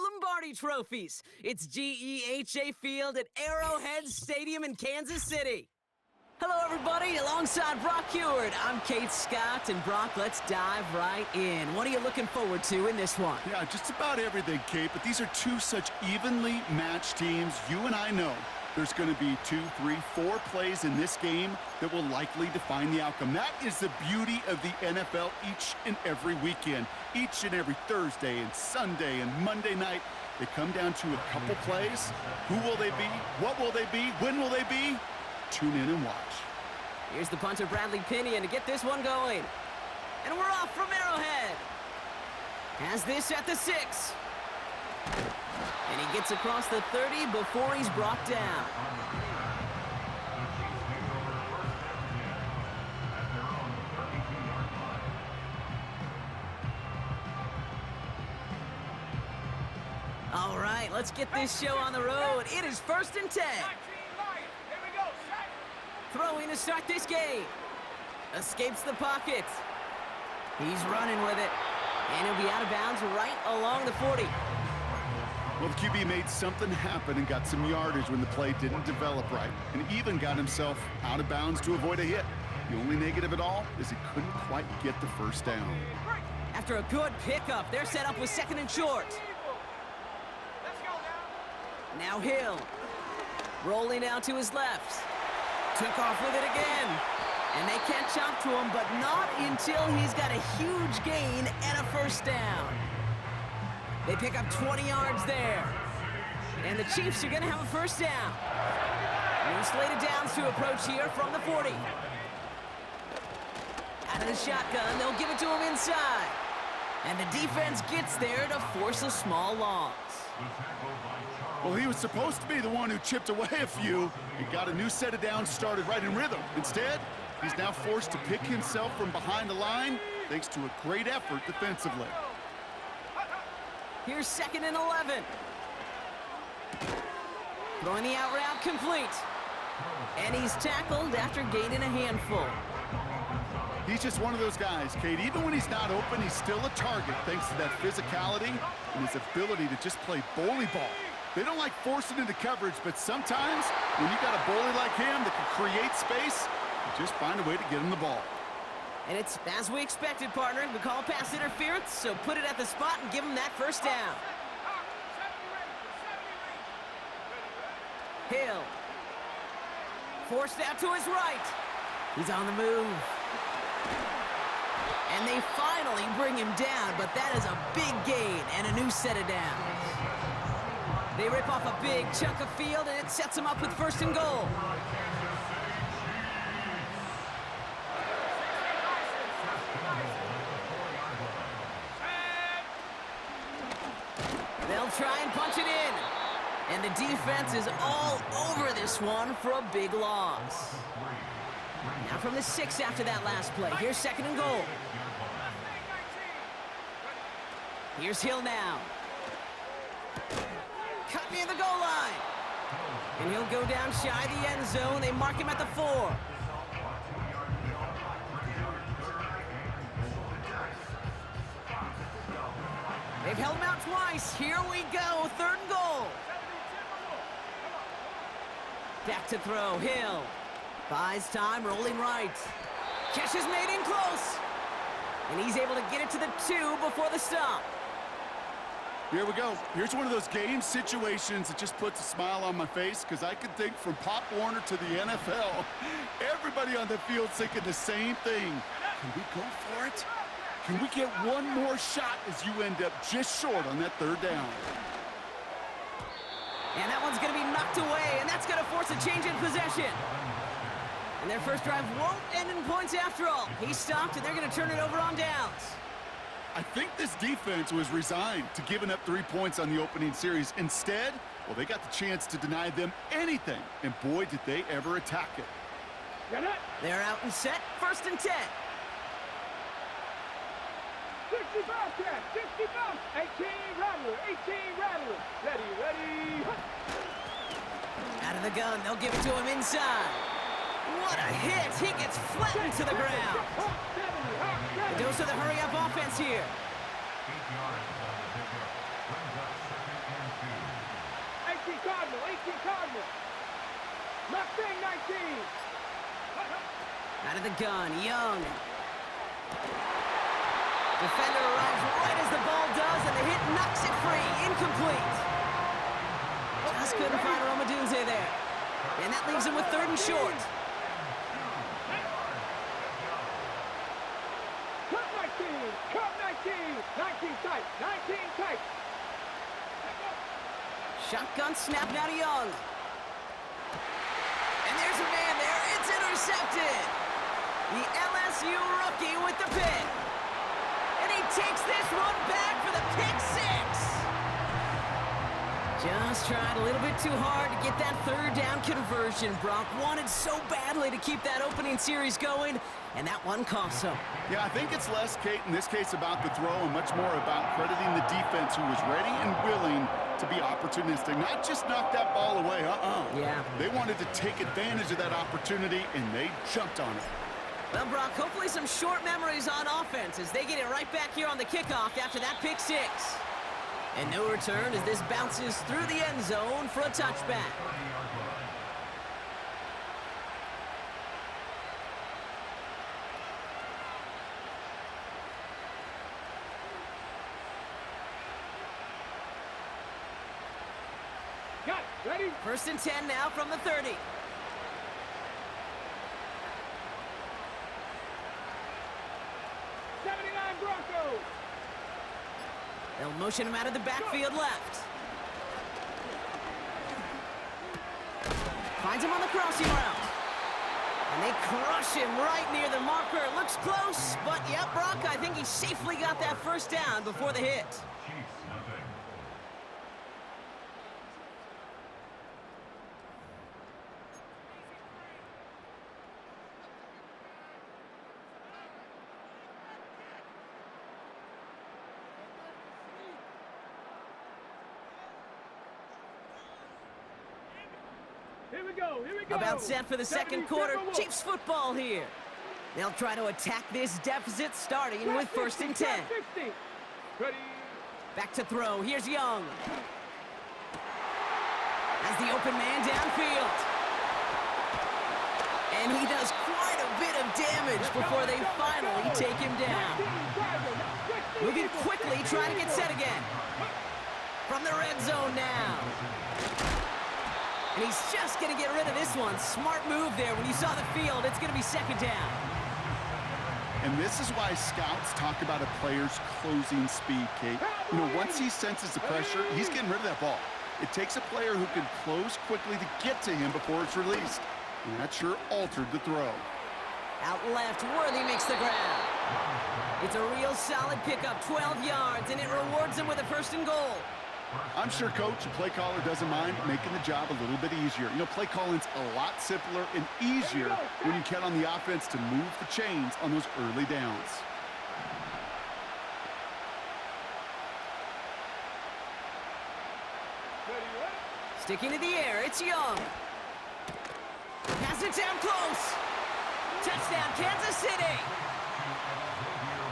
Lombardi trophies. It's GEHA Field at Arrowhead Stadium in Kansas City. Hello, everybody. Alongside Brock Heward, I'm Kate Scott, and Brock, let's dive right in. What are you looking forward to in this one? Yeah, just about everything, Kate, but these are two such evenly matched teams. You and I know there's going to be 2, 3, 4 plays in this game that will likely define the outcome. That is the beauty of the NFL each and every weekend. Each and every Thursday and Sunday and Monday night, they come down to a couple plays. Who will they be? What will they be? When will they be? Tune in and watch. Here's the punter, Bradley Pinion, to get this one going. And we're off from Arrowhead. Has this at the 6. And he gets across the 30 before he's brought down. All right, let's get this show on the road. It is 1st and 10. Throwing to start this game. Escapes the pocket. He's running with it. And he'll be out of bounds right along the 40. Well, the QB made something happen and got some yardage when the play didn't develop right, and even got himself out of bounds to avoid a hit. The only negative at all is he couldn't quite get the first down. After a good pickup, they're set up with 2nd and short. Now Hill. Rolling out to his left. Took off with it again. And they catch up to him, but not until he's got a huge gain and a first down. They pick up 20 yards there. And the Chiefs are going to have a first down. New slated downs to approach here from the 40. Out of the shotgun, they'll give it to him inside. And the defense gets there to force a small loss. Well, he was supposed to be the one who chipped away a few. He got a new set of downs started right in rhythm. Instead, he's now forced to pick himself from behind the line thanks to a great effort defensively. Here's 2nd and 11. Throwing the out route complete. And he's tackled after gaining a handful. He's just one of those guys, Kate. Even when he's not open, he's still a target thanks to that physicality and his ability to just play bully ball. They don't like forcing into coverage, but sometimes when you got a bully like him that can create space, you just find a way to get him the ball. And it's as we expected, partner. We call pass interference, so put it at the spot and give him that first down. Hill. Forced out to his right. He's on the move. And they finally bring him down, but that is a big gain and a new set of downs. They rip off a big chunk of field, and it sets them up with 1st and goal. They'll try and punch it in. And the defense is all over this one for a big loss. Now from the 6 after that last play. Here's 2nd and goal. Here's Hill now. Cut near the goal line. And he'll go down shy the end zone. They mark him at the 4. They've held him out twice. Here we go. 3rd and goal. Back to throw. Hill. Buys time, rolling right. Catch is made in close. And he's able to get it to the 2 before the stop. Here we go. Here's one of those game situations that just puts a smile on my face because I can think from Pop Warner to the NFL. Everybody on the field thinking the same thing. Can we go for it? Can we get one more shot as you end up just short on that 3rd down? And that one's going to be knocked away, and that's going to force a change in possession. And their first drive won't end in points after all. He stopped, and they're going to turn it over on downs. I think this defense was resigned to giving up 3 points on the opening series. Instead, well, they got the chance to deny them anything, and boy, did they ever attack it. They're out and set, 1st and 10. 65 catch, 65, 18 Rattler, 18 Rattler, ready. Out of the gun, they'll give it to him inside. What a hit! He gets flattened to the ground. A dose of the hurry-up offense here. Left wing 19. Out of the gun, Young. Defender arrives right as the ball does, and the hit knocks it free. Incomplete. Just couldn't find Romadunze there. And that leaves him with 3rd and short. Cut 19. Cut 19. 19 tight. 19 tight. Shotgun snap now to Young. And there's a man there. It's intercepted. The LSU rookie with the pick. And he takes this one back for the pick 6. Just tried a little bit too hard to get that 3rd down conversion. Brock wanted so badly to keep that opening series going, and that one cost him. Yeah, I think it's less, Kate, in this case about the throw and much more about crediting the defense who was ready and willing to be opportunistic. Not just knock that ball away, Yeah. They wanted to take advantage of that opportunity, and they jumped on it. Well, Brock, hopefully some short memories on offense as they get it right back here on the kickoff after that pick 6. And no return as this bounces through the end zone for a touchback. Got it. Ready? 1st and 10 now from the 30. Broncos. They'll motion him out of the backfield left. Finds him on the crossing route. And they crush him right near the marker. Looks close, but yeah, Brock, I think he safely got that 1st down before the hit. Here we go. Here we go. About set for the second quarter. Chiefs football here. They'll try to attack this deficit starting with 1st and 10. Ready. Back to throw. Here's Young. As the open man downfield. And he does quite a bit of damage before they finally take him down. Moving quickly, trying to get set again. From the red zone now. And he's just going to get rid of this one. Smart move there. When you saw the field, it's going to be 2nd down. And this is why scouts talk about a player's closing speed, Kate. You know, once he senses the pressure, he's getting rid of that ball. It takes a player who can close quickly to get to him before it's released. And that sure altered the throw. Out left, Worthy makes the grab. It's a real solid pickup, 12 yards, and it rewards him with a 1st and goal. I'm sure coach and play caller doesn't mind making the job a little bit easier. You know, play calling's a lot simpler and easier when you count on the offense to move the chains on those early downs. Sticking to the air, it's Young. Pass it down close. Touchdown, Kansas City.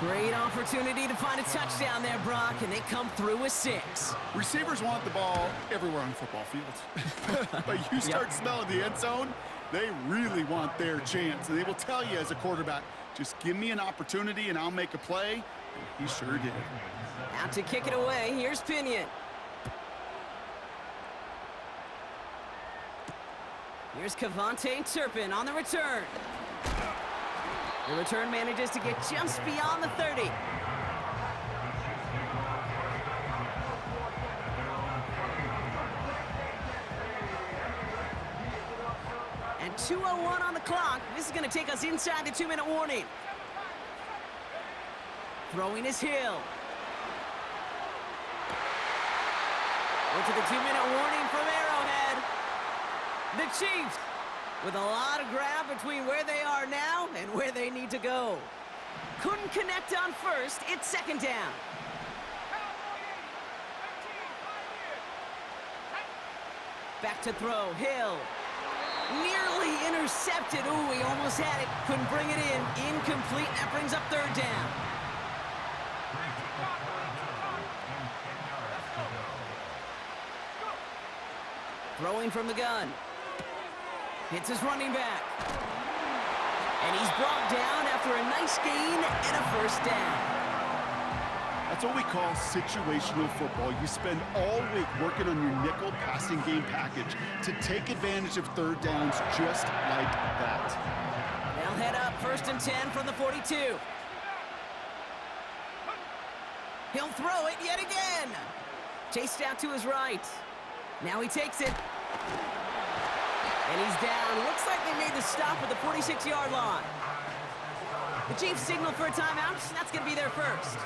Great opportunity to find a touchdown there, Brock, and they come through with 6. Receivers want the ball everywhere on the football field. But you start smelling the end zone, they really want their chance. And they will tell you as a quarterback, just give me an opportunity and I'll make a play. And he sure did. Out to kick it away, here's Pinion. Here's Cavante Turpin on the return. The return manages to get just beyond the 30. And 2:01 on the clock. This is going to take us inside the 2-minute warning. Throwing is Hill. Into the 2-minute warning from Arrowhead. The Chiefs with a lot of ground between where they are now and where they need to go. Couldn't connect on 1st. It's 2nd down. Back to throw. Hill. Nearly intercepted. Ooh, he almost had it. Couldn't bring it in. Incomplete. That brings up 3rd down. Throwing from the gun. Hits his running back. And he's brought down after a nice gain and a first down. That's what we call situational football. You spend all week working on your nickel passing game package to take advantage of third downs just like that. They'll head up 1st and 10 from the 42. He'll throw it yet again. Chased out to his right. Now he takes it. And he's down. Looks like they made the stop at the 46-yard line. The Chiefs signal for a timeout. That's going to be their first.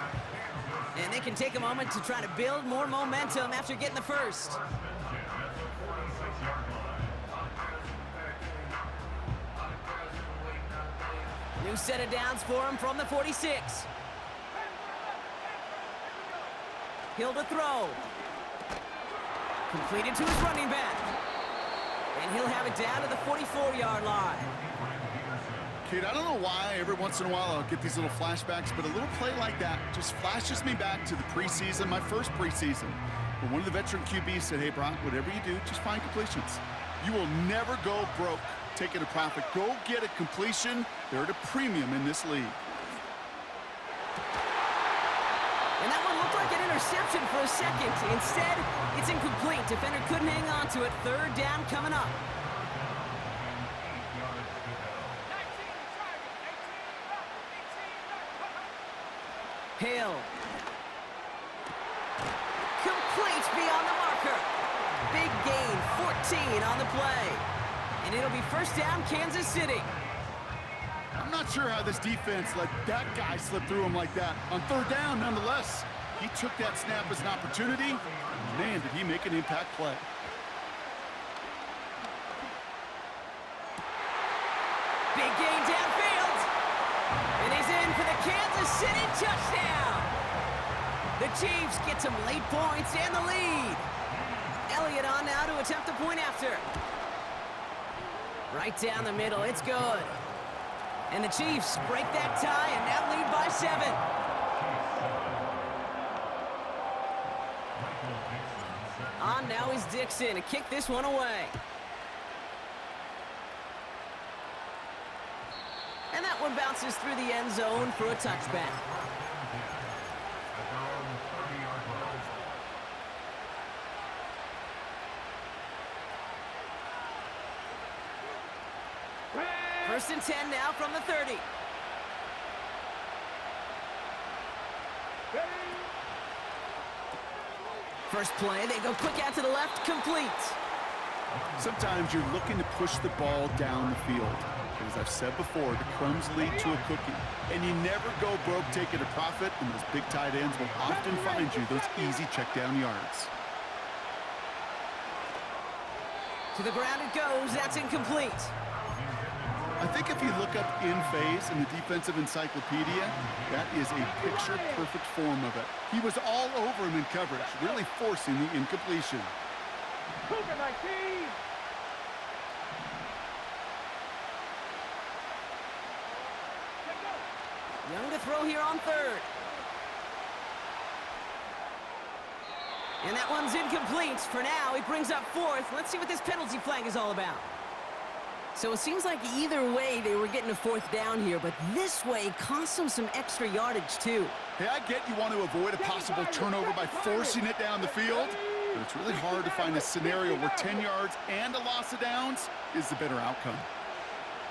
And they can take a moment to try to build more momentum after getting the first. New set of downs for him from the 46. Hill to throw. Completed to his running back. And he'll have it down to the 44-yard line. Kate, I don't know why every once in a while I'll get these little flashbacks, but a little play like that just flashes me back to the preseason, my first preseason. When one of the veteran QBs said, hey, Brock, whatever you do, just find completions. You will never go broke taking a profit. Go get a completion. They're at a premium in this league. And that one looked like an interception for a second. Instead, it's incomplete. Defender couldn't hang on to it. Third down coming up. Hill. Complete beyond the marker. Big gain, 14 on the play. And it'll be first down, Kansas City. I'm not sure how this defense let that guy slip through him like that. On third down, nonetheless, he took that snap as an opportunity. Man, did he make an impact play. Big gain downfield. And he's in for the Kansas City touchdown. The Chiefs get some late points and the lead. Elliott on now to attempt the point after. Right down the middle, it's good. And the Chiefs break that tie and now lead by 7. On now is Dixon to kick this one away. And that one bounces through the end zone for a touchback. First and 10 now from the 30. First play, they go quick out to the left, complete. Sometimes you're looking to push the ball down the field. As I've said before, the crumbs lead to a cookie. And you never go broke taking a profit, and those big tight ends will often find you those easy check down yards. To the ground it goes, that's incomplete. I think if you look up in phase in the defensive encyclopedia, that is a picture-perfect form of it. He was all over him in coverage, really forcing the incompletion. Cougar 19. Young to throw here on third. And that one's incomplete. For now, he brings up fourth. Let's see what this penalty flag is all about. So it seems like either way they were getting a fourth down here, but this way cost them some extra yardage too. Hey, I get you want to avoid a possible turnover by forcing it down the field, but it's really hard to find a scenario where 10 yards and a loss of downs is the better outcome.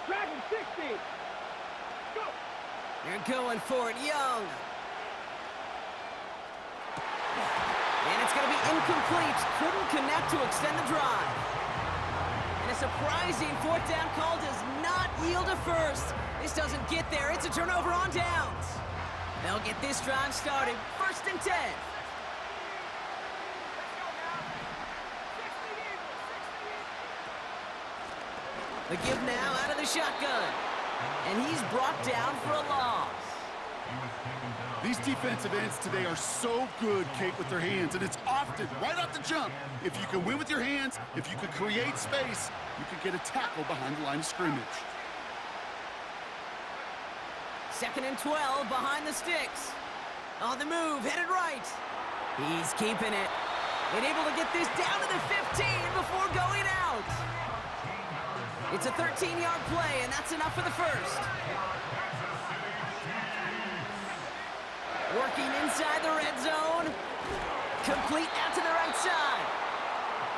Dragon 60. Go. They're going for it, Young. And it's going to be incomplete. Couldn't connect to extend the drive. And a surprising fourth down call does not yield a first. This doesn't get there. It's a turnover on downs. They'll get this drive started. First and 10. The give now out of the shotgun. And he's brought down for a loss. These defensive ends today are so good, Kate, with their hands, and it's often right off the jump. If you can win with your hands, if you can create space, you can get a tackle behind the line of scrimmage. Second and 12 behind the sticks. On the move, headed right. He's keeping it. And able to get this down to the 15 before going out. It's a 13-yard play, and that's enough for the first. Working inside the red zone. Complete out to the right side.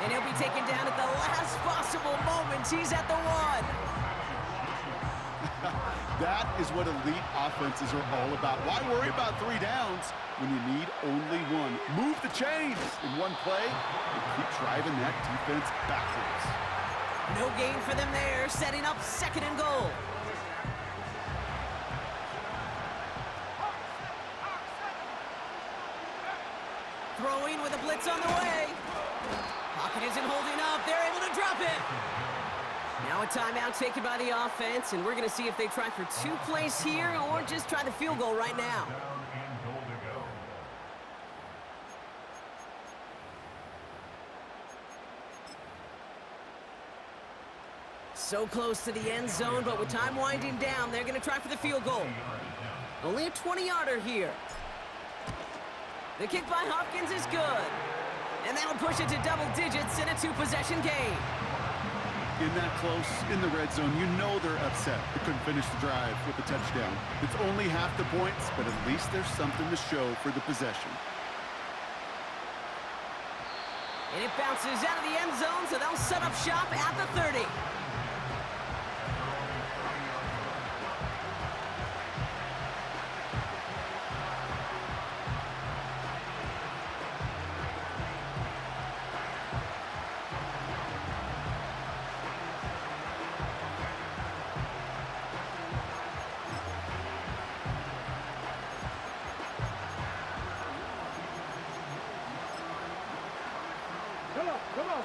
And he'll be taken down at the last possible moment. He's at the 1. That is what elite offenses are all about. Why worry about 3 downs when you need only 1? Move the chains in one play and keep driving that defense backwards. No gain for them there, setting up 2nd and goal. Throwing with a blitz on the way. Pocket isn't holding up. They're able to drop it. Now a timeout taken by the offense, and we're going to see if they try for 2 plays here or just try the field goal right now. So close to the end zone, but with time winding down, they're going to try for the field goal. Only a 20-yarder here. The kick by Hopkins is good. And that'll push it to double digits in a 2-possession game. In that close, in the red zone, you know they're upset. They couldn't finish the drive with a touchdown. It's only half the points, but at least there's something to show for the possession. And it bounces out of the end zone, so they'll set up shop at the 30.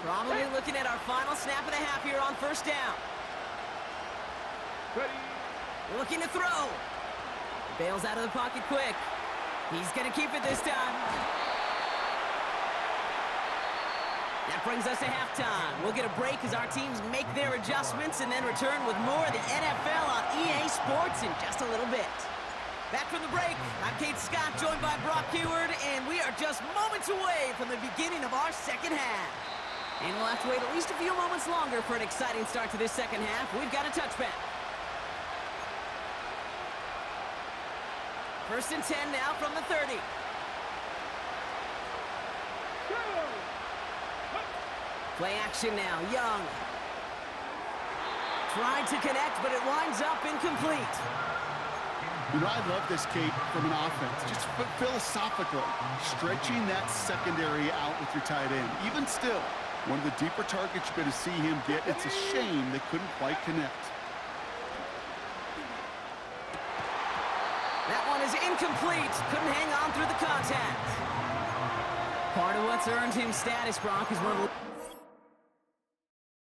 Probably looking at our final snap of the half here on 1st down. Ready. Looking to throw. Bails out of the pocket quick. He's going to keep it this time. That brings us to halftime. We'll get a break as our teams make their adjustments and then return with more of the NFL on EA Sports in just a little bit. Back from the break, I'm Kate Scott, joined by Brock Heward, and we are just moments away from the beginning of our 2nd half. And we'll have to wait at least a few moments longer for an exciting start to this 2nd half. We've got a touchback. 1st and 10 now from the 30. Play action now, Young. Tried to connect, but it winds up incomplete. You know, I love this, Kate, from an offense. Just philosophically, stretching that secondary out with your tight end. Even still, one of the deeper targets you're going to see him get. It's a shame they couldn't quite connect. That one is incomplete. Couldn't hang on through the contact. Part of what's earned him status, Brock, is one of the